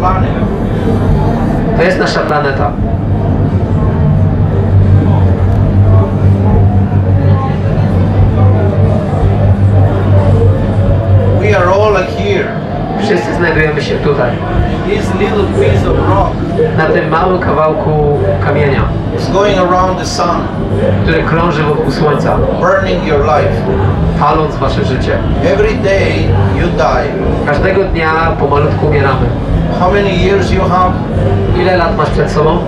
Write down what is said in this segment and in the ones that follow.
planet. To jest nasza planeta. We are all like here. Wszyscy znajdujemy się tutaj, This little piece of rock na tym małym kawałku kamienia, is going around the sun, który krąży wokół Słońca, burning your life. paląc wasze życie. Every day you die. Każdego dnia pomalutku umieramy. How many years you have? Ile lat masz przed sobą?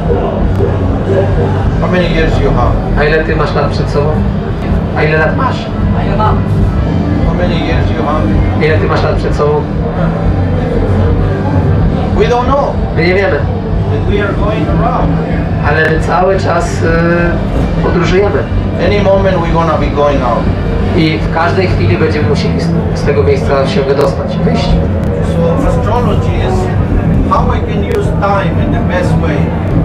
How many years you have? A ile ty masz lat przed sobą? A ile lat masz? How many years you have? Ile ty masz lat przed sobą? We don't know. My nie wiemy, But we are going around. ale my cały czas podróżujemy. Any moment we're gonna be going out. I w każdej chwili będziemy musieli z tego miejsca się wydostać, wyjść. So astrology is how I can use time in the best way.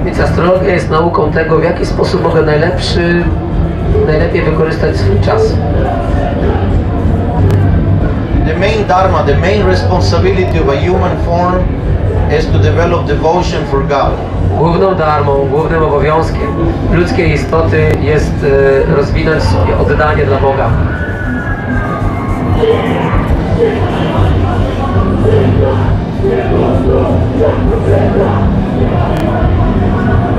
Więc astrologia jest nauką tego, w jaki sposób mogę najlepiej wykorzystać swój czas. The main dharma, the main responsibility of a human form is to develop devotion for God. Główną darmą, głównym obowiązkiem ludzkiej istoty jest rozwinąć sobie oddanie dla Boga.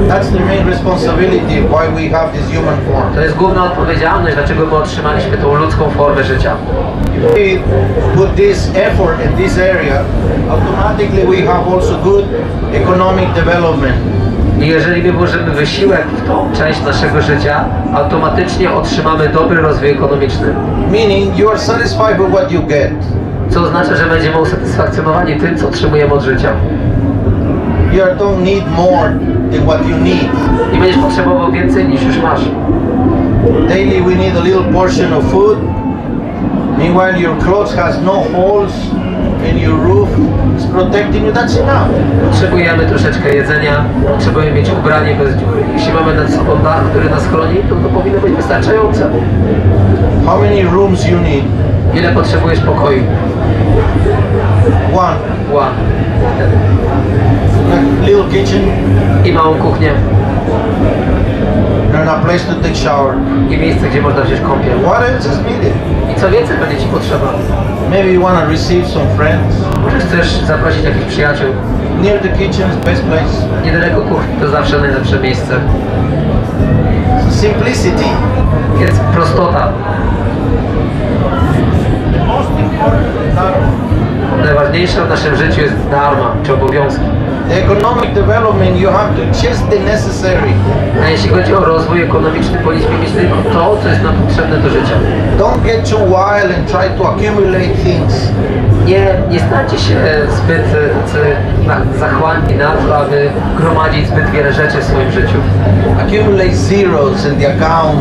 That's the main responsibility why we have this human form. To jest główna odpowiedzialność, dlaczego my otrzymaliśmy tą ludzką formę życia. If we put this effort in this area, automatically we have also good economic development. I jeżeli my włożymy wysiłek w tą część naszego życia, automatycznie otrzymamy dobry rozwój ekonomiczny. Meaning you are satisfied with what you get. Co oznacza, że będziemy usatysfakcjonowani tym, co otrzymujemy od życia. You don't need more than what you need. Nie będziesz potrzebował więcej niż już masz. Daily we need a little portion of food. Meanwhile your clothes has no holes and your roof is protecting you. That's enough. Potrzebujemy troszeczkę jedzenia, potrzebujemy mieć ubranie bez dziury. Jeśli mamy nad sobą dach, który nas chroni, to powinno być wystarczające. How many rooms you need? Ile potrzebujesz pokoju? One. One. Little kitchen I małą kuchnię. and a place to take shower. I miejsce, gdzie można wziąć kąpiel. What else is needed? I co więcej będzie ci potrzeba? Maybe you want to receive some friends. Może chcesz zaprosić jakichś przyjaciół? Near the kitchen is best place. Niedaleko kuchni to zawsze najlepsze miejsce. Simplicity. Jest prostota. The most important is dharma. Najważniejsze w naszym życiu jest dharma, czy obowiązki. The economic development, you have to just the necessary. A jeśli chodzi o rozwój ekonomiczny, powinniśmy mieć tylko to, co jest nam potrzebne do życia. Don't get too wild and try to accumulate things. Nie stańcie się zbyt zachłanni na to, aby gromadzić zbyt wiele rzeczy w swoim życiu. Accumulate zeros in the account.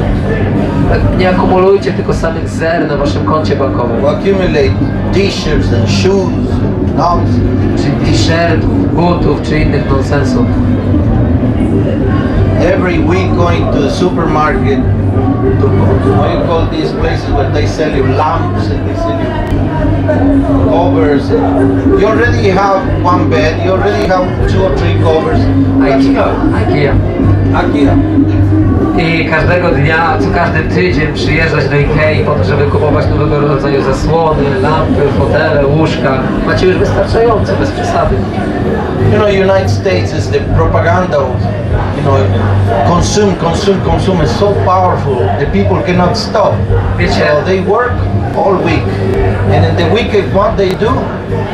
Nie akumulujcie tylko samych zer na waszym koncie bankowym. Accumulate t-shirts and shoes. Nonsense. Czy t-shirtów, butów, czy innych nonsensów. Every week going to the supermarket to what you call these places where they sell you lamps and they sell you covers. You already have one bed, you already have 2 or 3 covers. IKEA. IKEA. I każdego dnia, co każdy tydzień przyjeżdżać do Ikei po to, żeby kupować nowego rodzaju zasłony, lampy, fotele, łóżka. Macie już wystarczająco, bez przesady. You know, United States is the propaganda of, you know, consume is so powerful, the people cannot stop. So they work all week. And in the weekend, what they do,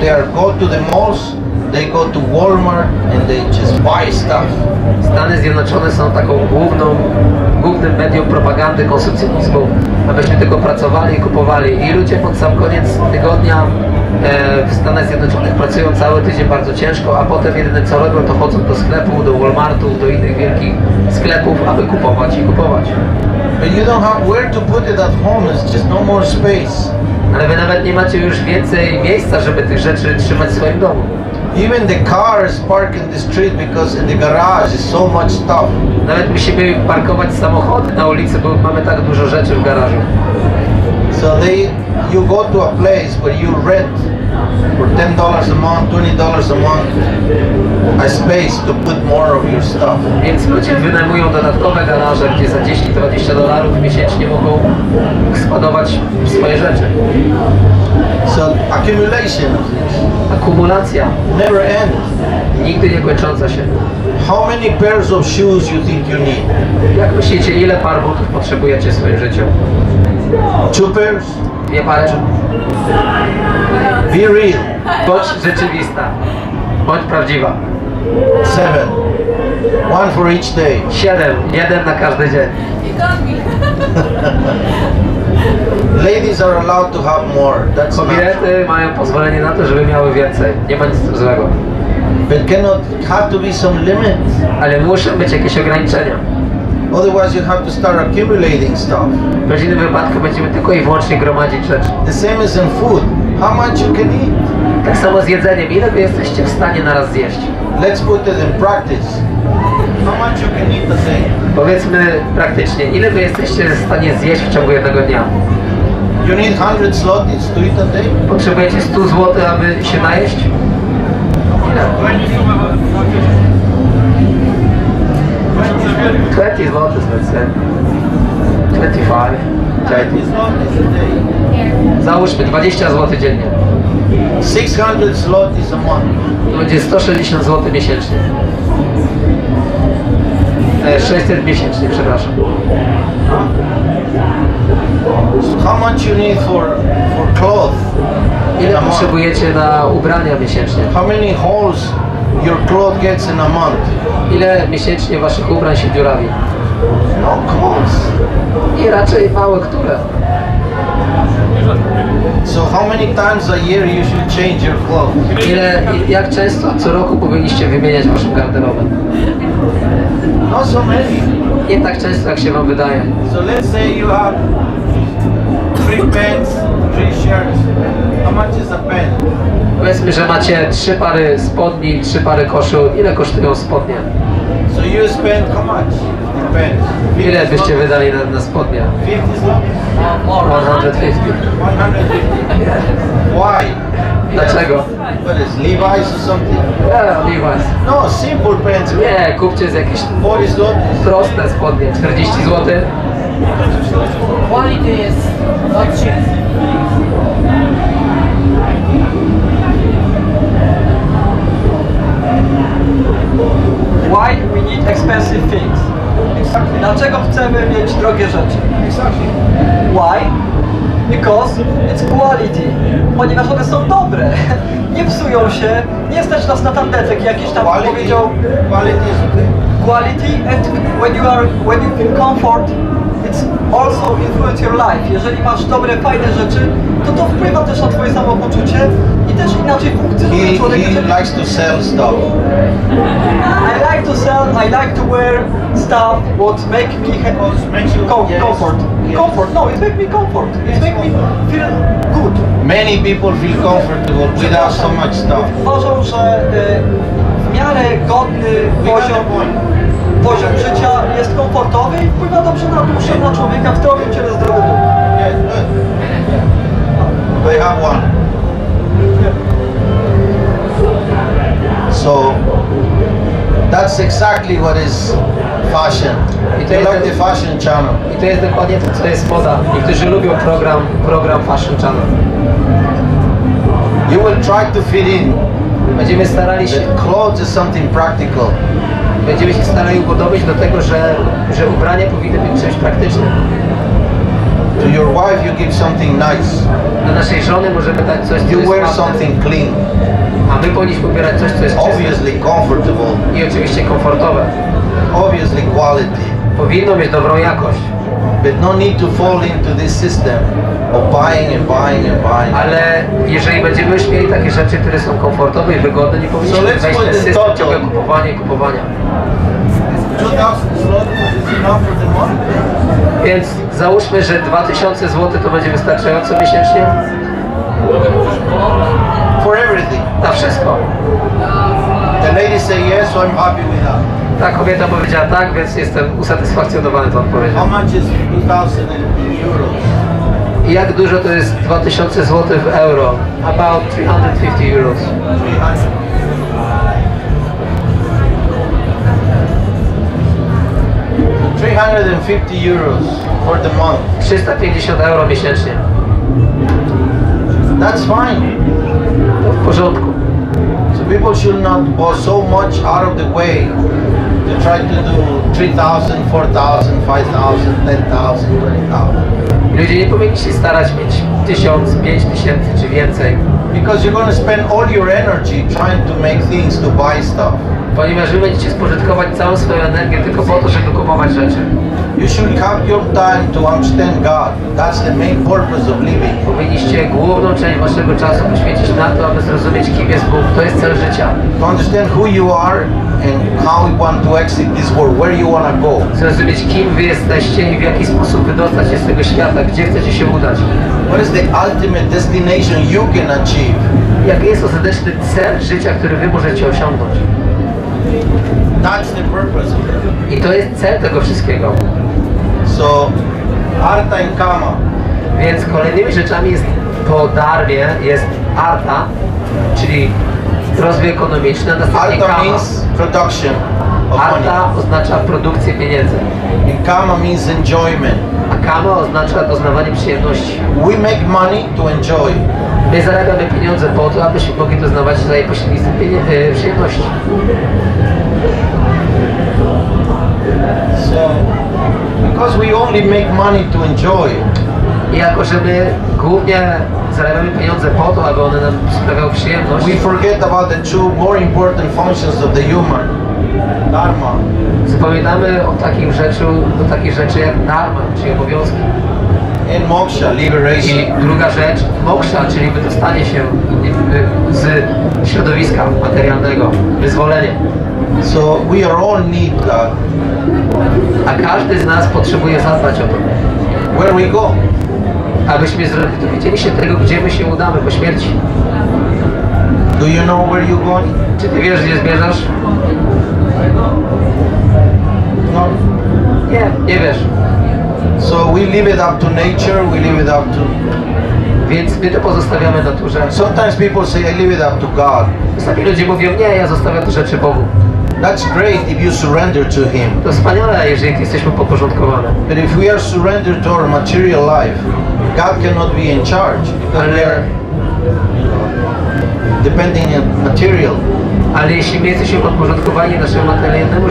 they go to the malls, they go to Walmart and they just buy stuff. Stany Zjednoczone są taką głównym medium propagandy konsumpcjonizmu, abyśmy tylko pracowali i kupowali. I ludzie pod sam koniec tygodnia w Stanach Zjednoczonych pracują cały tydzień bardzo ciężko, a potem jedyne co robią, to chodzą do sklepu, do Walmartów, do innych wielkich sklepów, aby kupować i kupować. But you don't have where to put it at home, there's just no more space. Ale wy nawet nie macie już więcej miejsca, żeby tych rzeczy trzymać w swoim domu. Even the cars park in the street because in the garage is so much stuff. Nawet musimy parkować samochody na ulicy, bo mamy tak dużo rzeczy w garażu. So you go to a place where you rent for $10 a month, $20 a month, a space to put more of your stuff. Więc ludzie wynajmują dodatkowe garaże, gdzie za 10-20 dolarów miesięcznie mogą składować swoje rzeczy. So accumulation of this. Akumulacja. Never end. Nigdy nie kończąca się. How many pairs of shoes you think you need? Jak myślicie, ile par butów potrzebujecie w swoim życiu? 2 pairs? 2 pary? Be real. Bądź rzeczywista. Bądź prawdziwa. 7. 1 for each day. 7. 1 na każdy dzień. Ladies are allowed to have more. That's natural. Kobiety mają pozwolenie na to, żeby miały więcej. Nie ma nic złego. But cannot have to be some limit. Ale muszą być jakieś ograniczenia. Otherwise you have to start accumulating stuff. W przeciwnym wypadku będziemy tylko i wyłącznie gromadzić rzeczy. The same as in food. How much you can eat? Tak samo z jedzeniem. Ile wy jesteście w stanie naraz zjeść? Let's put it in practice. How much you can eat a day? Powiedzmy praktycznie, ile wy jesteście w stanie zjeść w ciągu jednego dnia? You need 100 zlotys to eat a day? Potrzebujecie 100 zł, aby się najeść? Ile? 20 zł, let's say. 25. 30 zlotys a day. Załóżmy 20 zł dziennie. 600 zlotys a month. To będzie 160 zł miesięcznie. 600 miesięcznie, przepraszam. How much you need for clothes? Ile potrzebujecie na ubrania miesięcznie? How many holes your cloth gets in a month? Ile miesięcznie waszych ubrań się dziurawi? No clothes. I raczej małe które. So how many times a year you should change your clothes? Jak często co roku powinniście wymieniać waszą garderobę? Not so many. Nie tak często, jak się wam wydaje. So let's say you have 3 pants, 3 shirts. How much is a pant? Powiedzmy, że macie 3 pary spodni, 3 pary koszul. Ile kosztują spodnie? So you spend how much? Depends. Ile byście wydali na spodnie? 50 zlotys? 150. 150. Why? Dlaczego? What is Levi's or something? Levi's. No, simple pants. Nie, kupcie z jakieś 40 zlotys. proste spodnie. 40 zł. Quality is not cheap. Why we need expensive things? Dlaczego chcemy mieć drogie rzeczy? Exactly. Why? Because it's quality. Ponieważ one są dobre. Nie psują się, nie stać nas na tandecek jakiś tam powiedział Quality is okay. quality and when you feel comfort it's also influence your life. Jeżeli masz dobre, fajne rzeczy, to wpływa też na twoje samopoczucie i też inaczej funkcjonuje człowiek. He likes to sell stuff. I like to sell, I like to wear stuff what make me comfort. Comfort, no, it make me comfort. It make me feel good. Many people feel comfortable without so much stuff. Uważam, że w miarę godny poziom życia jest komfortowy i wpływa dobrze na duszę, na człowieka w zdrowym ciele, zdrowy duch. Yes, good. I have one. So that's exactly what is fashion. They like the fashion channel. I to jest dokładnie to, co jest moda. Niektórzy lubią program Fashion Channel. You will try to fit in. Będziemy starali się, That clothes is something practical. będziemy się starali upodobać do tego, że ubrania powinny być czymś praktycznym. To your wife you give something nice. Dla naszej żony możemy dać coś, co You jest wear ładne, something clean. a my powinniśmy ubierać coś, co jest czyste Obviously comfortable. i oczywiście komfortowe. Obviously quality. Powinno mieć dobrą jakość, But no need to fall into this system of buying and buying and buying. ale jeżeli będziemy już mieli takie rzeczy, które są komfortowe i wygodne, nie powinniśmy So let's wejść w put ten the system total. ciągle kupowania i kupowania. 2000 zlotys is enough for the month. Więc załóżmy, że 2000 zł to będzie wystarczająco miesięcznie For everything. na wszystko. The lady say yes, so I'm happy with that. Ta kobieta powiedziała tak, więc jestem usatysfakcjonowany tą odpowiedzią. How much is 2000 euros? Jak dużo to jest 2000 zł w euro? About 350 euros. 350 euros for the month. 350 euro miesięcznie. That's fine. To w porządku. So people should not go so much out of the way to try to do 3,000, 4,000, 5,000, 10,000, 20,000. Ludzie nie powinni się starać mieć 1000, 5000 czy więcej. Because you're going to spend all your energy trying to make things, to buy stuff. Ponieważ wy będziecie spożytkować całą swoją energię tylko po to, żeby kupować rzeczy. You should have your time to understand God. That's the main purpose of living. Powinniście główną część waszego czasu poświęcić na to, aby zrozumieć, kim jest Bóg. To jest cel życia. To understand who you are and how you want to exit this world, where you want to go. Zrozumieć, kim wy jesteście i w jaki sposób wydostać się z tego świata, gdzie chcecie się udać. What is the ultimate destination you can achieve? Jaki jest ostateczny cel życia, który wy możecie osiągnąć. That's the purpose of it. I to jest cel tego wszystkiego. So, arta and kama. Więc kolejnymi rzeczami jest po dharmie, jest arta, czyli rozwój ekonomiczny, a następnie Arta kama. means production of Arta money. oznacza produkcję pieniędzy, And kama means enjoyment. a kama oznacza doznawanie przyjemności. We make money to enjoy. My zarabiamy pieniądze po to, abyśmy mogli doznawać za jej pośrednictwem przyjemności. So, because we only make money to enjoy, I jako, że my głównie zarabiamy pieniądze po to, aby one nam sprawiały przyjemność, we forget about the two more important functions of the human. Dharma zapominamy o takich rzeczy jak dharma, czyli obowiązki. and moksha, liberation. I druga rzecz, moksha, czyli wydostanie się z środowiska materialnego, wyzwolenie. So we are all need God. A każdy z nas potrzebuje zadbać o to, Where we go? abyśmy dowiedzieli się tego, gdzie my się udamy po śmierci. Do you know where you're going? Czy ty wiesz, gdzie zmierzasz? No. Nie wiesz. So we leave it up to nature, we leave it up to... Więc my to pozostawiamy naturze. Sometimes people say, I leave it up to God. Czasami ludzie mówią, nie, ja zostawiam te rzeczy Bogu. That's great if you surrender to Him. To wspaniale, jeżeli jesteśmy poporządkowane. But if we are surrendered to our material life, God cannot be in charge because we are depending on material. Ale jeśli my jesteśmy podporządkowani naszemu materialnemu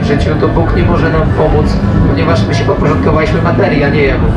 życiu, to Bóg nie może nam pomóc, ponieważ my się podporządkowaliśmy materii, a nie Jemu.